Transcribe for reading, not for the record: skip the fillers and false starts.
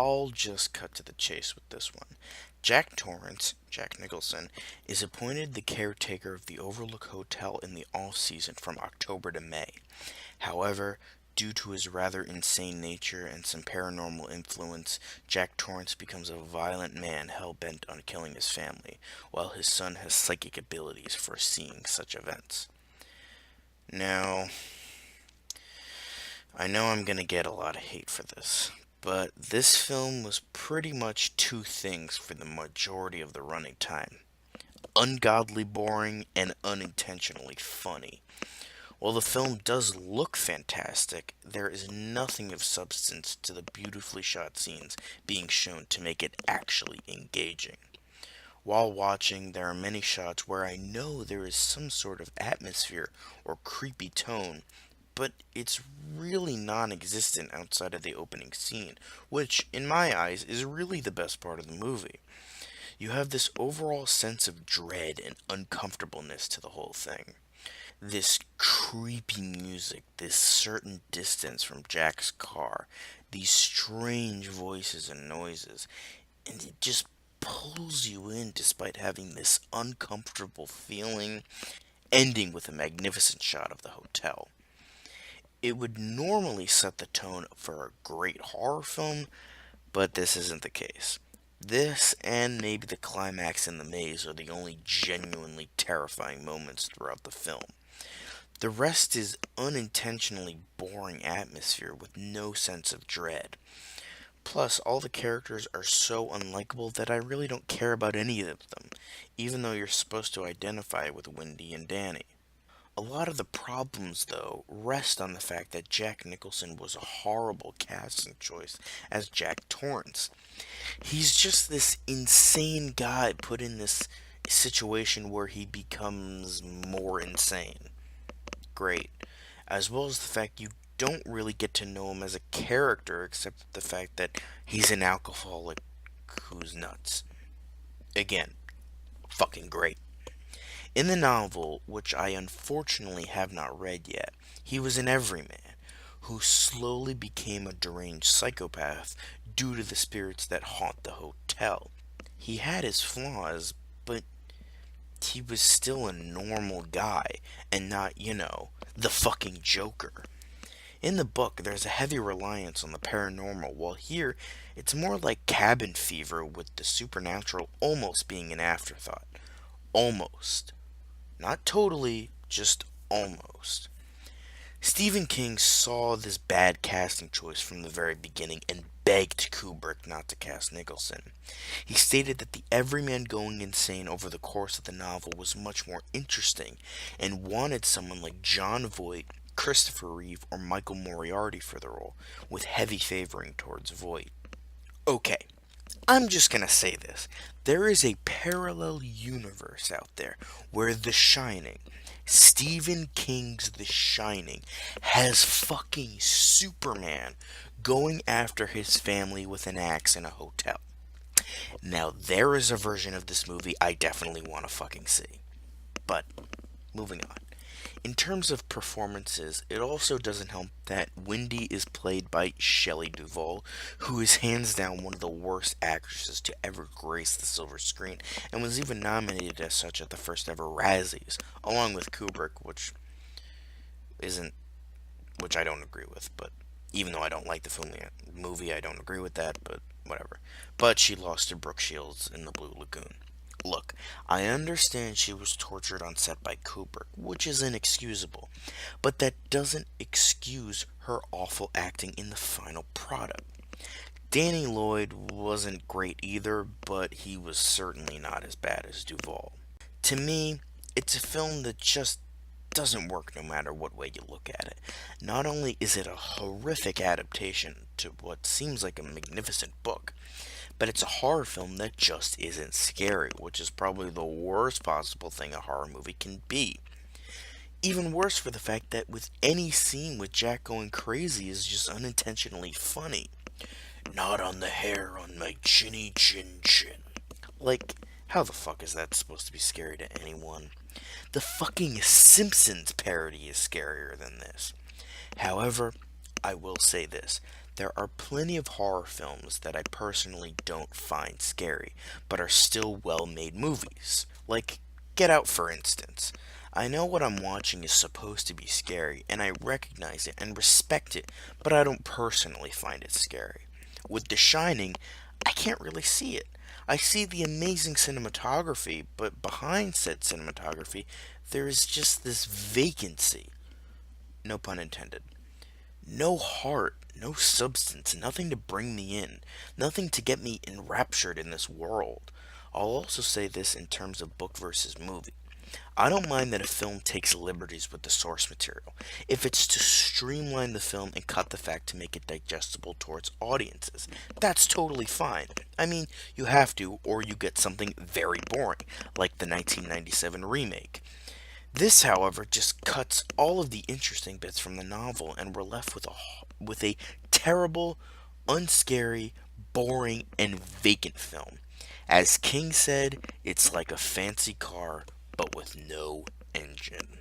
I'll just cut to the chase with this one. Jack Torrance, Jack Nicholson, is appointed the caretaker of the Overlook Hotel in the off-season from October to May. However, due to his rather insane nature and some paranormal influence, Jack Torrance becomes a violent man hell-bent on killing his family, while his son has psychic abilities foreseeing such events. Now, I know I'm gonna get a lot of hate for this, but this film was pretty much two things for the majority of the running time: ungodly boring and unintentionally funny. While the film does look fantastic, there is nothing of substance to the beautifully shot scenes being shown to make it actually engaging. While watching, there are many shots where I know there is some sort of atmosphere or creepy tone, but it's really non existent outside of the opening scene, which, in my eyes, is really the best part of the movie. You have this overall sense of dread and uncomfortableness to the whole thing. This creepy music, this certain distance from Jack's car, these strange voices and noises, and it just pulls you in despite having this uncomfortable feeling, ending with a magnificent shot of the hotel. It would normally set the tone for a great horror film, but this isn't the case. This and maybe the climax in the maze are the only genuinely terrifying moments throughout the film. The rest is unintentionally boring atmosphere with no sense of dread. Plus, all the characters are so unlikable that I really don't care about any of them, even though you're supposed to identify with Wendy and Danny. A lot of the problems, though, rest on the fact that Jack Nicholson was a horrible casting choice as Jack Torrance. He's just this insane guy put in this situation where he becomes more insane. Great. As well as the fact you don't really get to know him as a character except the fact that he's an alcoholic who's nuts. Again, fucking great. In the novel, which I unfortunately have not read yet, he was an everyman who slowly became a deranged psychopath due to the spirits that haunt the hotel. He had his flaws, but he was still a normal guy and not, the fucking Joker. In the book, there's a heavy reliance on the paranormal, while here, it's more like cabin fever with the supernatural almost being an afterthought. Almost. Not totally, just almost. Stephen King saw this bad casting choice from the very beginning and begged Kubrick not to cast Nicholson. He stated that the everyman going insane over the course of the novel was much more interesting and wanted someone like Jon Voight, Christopher Reeve, or Michael Moriarty for the role, with heavy favoring towards Voight. Okay, I'm just gonna say this. There is a parallel universe out there where The Shining, Stephen King's The Shining, has fucking Superman going after his family with an axe in a hotel. Now, there is a version of this movie I definitely want to fucking see. But, moving on. In terms of performances, it also doesn't help that Wendy is played by Shelley Duvall, who is hands down one of the worst actresses to ever grace the silver screen, and was even nominated as such at the first ever Razzies, along with Kubrick, isn't, which I don't agree with, but even though I don't like the movie, I don't agree with that, but whatever. But she lost to Brooke Shields in The Blue Lagoon. Look, I understand she was tortured on set by Kubrick, which is inexcusable, but that doesn't excuse her awful acting in the final product. Danny Lloyd wasn't great either, but he was certainly not as bad as Duvall. To me, it's a film that just doesn't work no matter what way you look at it. Not only is it a horrific adaptation to what seems like a magnificent book, but it's a horror film that just isn't scary, which is probably the worst possible thing a horror movie can be. Even worse for the fact that with any scene with Jack going crazy is just unintentionally funny. Not on the hair on my chinny chin chin. Like, how the fuck is that supposed to be scary to anyone? The fucking Simpsons parody is scarier than this. However, I will say this. There are plenty of horror films that I personally don't find scary, but are still well made movies. Like Get Out, for instance. I know what I'm watching is supposed to be scary, and I recognize it and respect it, but I don't personally find it scary. With The Shining, I can't really see it. I see the amazing cinematography, but behind said cinematography, there is just this vacancy. No pun intended. No heart, no substance, nothing to bring me in, nothing to get me enraptured in this world. I'll also say this in terms of book versus movie. I don't mind that a film takes liberties with the source material, if it's to streamline the film and cut the fact to make it digestible towards audiences. That's totally fine. I mean, you have to, or you get something very boring, like the 1997 remake. This, however, just cuts all of the interesting bits from the novel, and we're left with a terrible, unscary, boring, and vacant film. As King said, it's like a fancy car, but with no engine.